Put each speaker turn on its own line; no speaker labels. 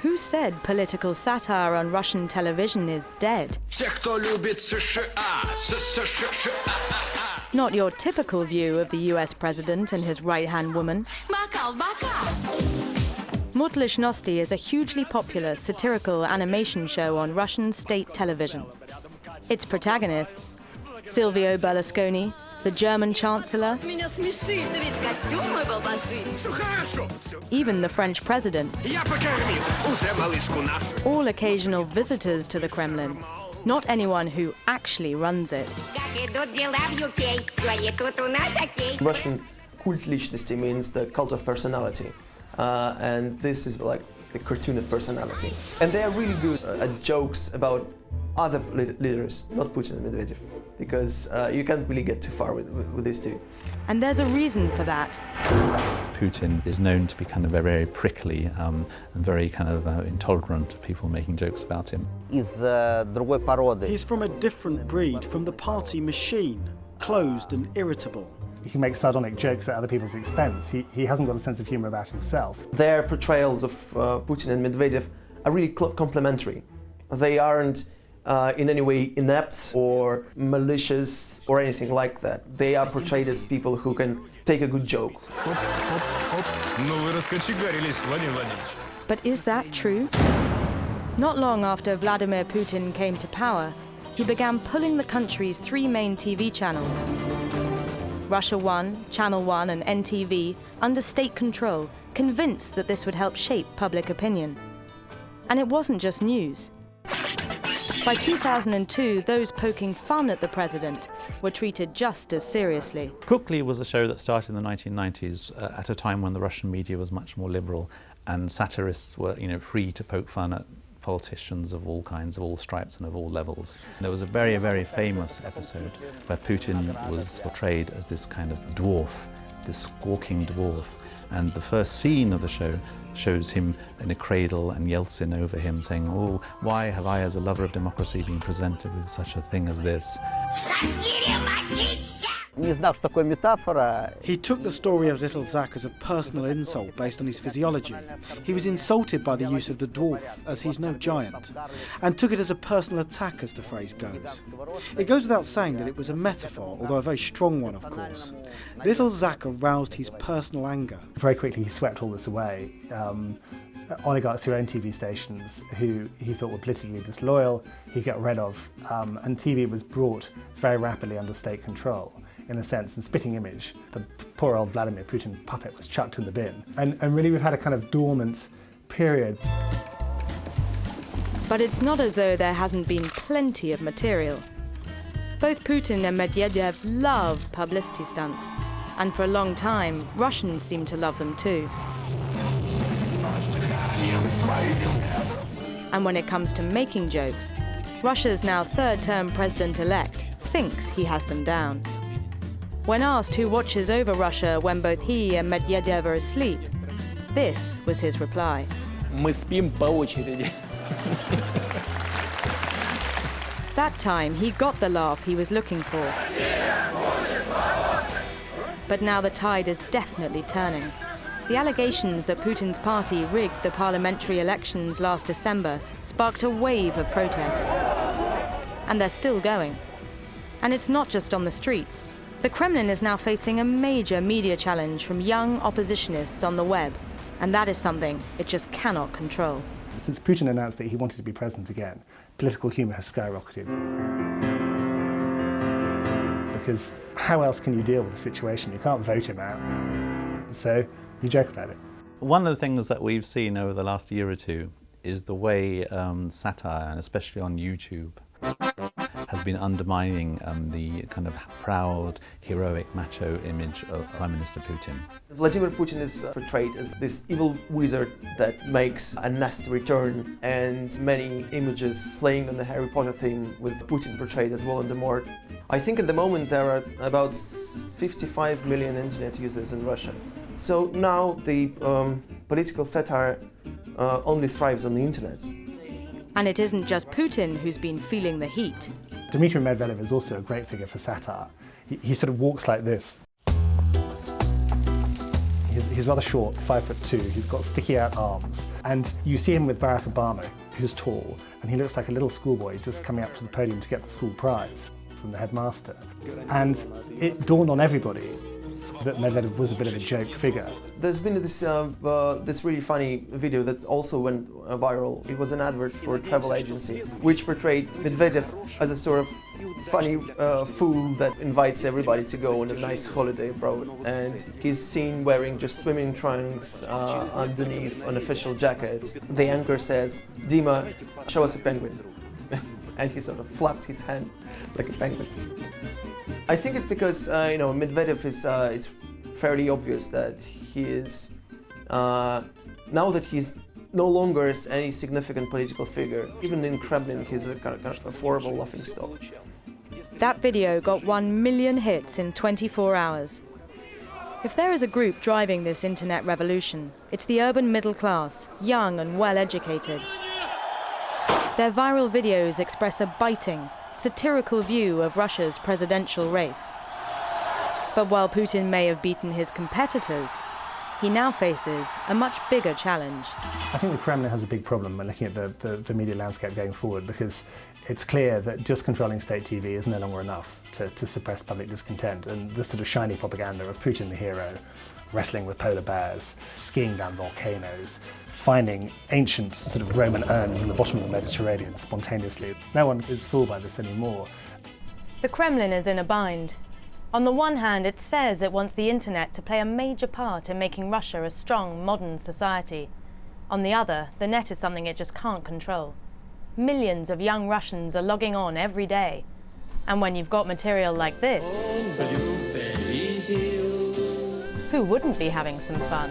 Who said political satire on Russian television is dead? Not your typical view of the US president and his right-hand woman. Mutlishnosti is a hugely popular satirical animation show on Russian state television. Its protagonists, Silvio Berlusconi, the German Chancellor, even the French president, all occasional visitors to the Kremlin, not anyone who actually runs it.
Russian cult личности means the cult of personality, and this is like the cartoon of personality. And they are really good at jokes about other leaders, not Putin and Medvedev, because you can't really get too far with these two.
And there's a reason for that.
Putin is known to be kind of very prickly and very kind of intolerant of people making jokes about him.
He's from a different breed, from the party machine, closed and irritable.
He can make sardonic jokes at other people's expense. He hasn't got a sense of humour about himself.
Their portrayals of Putin and Medvedev are really complementary. They aren't in any way inept or malicious or anything like that. They are portrayed as people who can take a good joke.
But is that true? Not long after Vladimir Putin came to power, he began pulling the country's three main TV channels, Russia 1, Channel 1 and NTV, under state control, convinced that this would help shape public opinion. And it wasn't just news. By 2002, those poking fun at the president were treated just as seriously.
Kukli was a show that started in the 1990s at a time when the Russian media was much more liberal and satirists were, free to poke fun at politicians of all kinds, of all stripes and of all levels. There was a very, very famous episode where Putin was portrayed as this kind of dwarf, this squawking dwarf, and the first scene of the show shows him in a cradle and Yeltsin over him saying, "Oh, why have I as a lover of democracy been presented with such a thing as this?"
He took the story of little Zach as a personal insult based on his physiology. He was insulted by the use of the dwarf, as he's no giant, and took it as a personal attack, as the phrase goes. It goes without saying that it was a metaphor, although a very strong one, of course. Little Zach aroused his personal anger.
Very quickly he swept all this away. Oligarchs who own TV stations who he thought were politically disloyal, he got rid of, and TV was brought very rapidly under state control. In a sense, and spitting image, the poor old Vladimir Putin puppet was chucked in the bin. And really we've had a kind of dormant period.
But it's not as though there hasn't been plenty of material. Both Putin and Medvedev love publicity stunts, and for a long time, Russians seem to love them too. And when it comes to making jokes, Russia's now third-term president-elect thinks he has them down. When asked who watches over Russia when both he and Medvedev are asleep, this was his reply.
Мы спим по очереди.
That time, he got the laugh he was looking for. But now the tide is definitely turning. The allegations that Putin's party rigged the parliamentary elections last December sparked a wave of protests. And they're still going. And it's not just on the streets. The Kremlin is now facing a major media challenge from young oppositionists on the web, and that is something it just cannot control.
Since Putin announced that he wanted to be president again, political humour has skyrocketed. Because how else can you deal with the situation? You can't vote him out. So you joke about it.
One of the things that we've seen over the last year or two is the way satire, and especially on YouTube, has been undermining the kind of proud, heroic, macho image of Prime Minister Putin.
Vladimir Putin is portrayed as this evil wizard that makes a nasty return, and many images playing on the Harry Potter theme with Putin portrayed as Voldemort. I think at the moment there are about 55 million internet users in Russia. So now the political satire only thrives on the internet.
And it isn't just Putin who's been feeling the heat.
Dmitry Medvedev is also a great figure for satire. He sort of walks like this. He's He's rather short, 5'2". He's got sticky out arms. And you see him with Barack Obama, who's tall, and he looks like a little schoolboy just coming up to the podium to get the school prize from the headmaster. And it dawned on everybody that Medvedev was a bit of a joke figure.
There's been this really funny video that also went viral. It was an advert for a travel agency, which portrayed Medvedev as a sort of funny fool that invites everybody to go on a nice holiday abroad. And he's seen wearing just swimming trunks underneath an official jacket. The anchor says, "Dima, show us a penguin." And he sort of flaps his hand like a penguin. I think it's because, Medvedev is, it's fairly obvious that he is, now that he's no longer any significant political figure, even in Kremlin, he's a kind of a horrible laughingstock.
That video got 1 million hits in 24 hours. If there is a group driving this internet revolution, it's the urban middle class, young and well-educated. Their viral videos express a biting, satirical view of Russia's presidential race. But while Putin may have beaten his competitors, he now faces a much bigger challenge.
I think the Kremlin has a big problem when looking at the media landscape going forward, because it's clear that just controlling state TV is no longer enough to suppress public discontent, and the sort of shiny propaganda of Putin the hero, wrestling with polar bears, skiing down volcanoes, finding ancient sort of Roman urns in the bottom of the Mediterranean spontaneously. No one is fooled by this anymore.
The Kremlin is in a bind. On the one hand, it says it wants the internet to play a major part in making Russia a strong, modern society. On the other, the net is something it just can't control. Millions of young Russians are logging on every day. And when you've got material like this, who wouldn't be having some fun?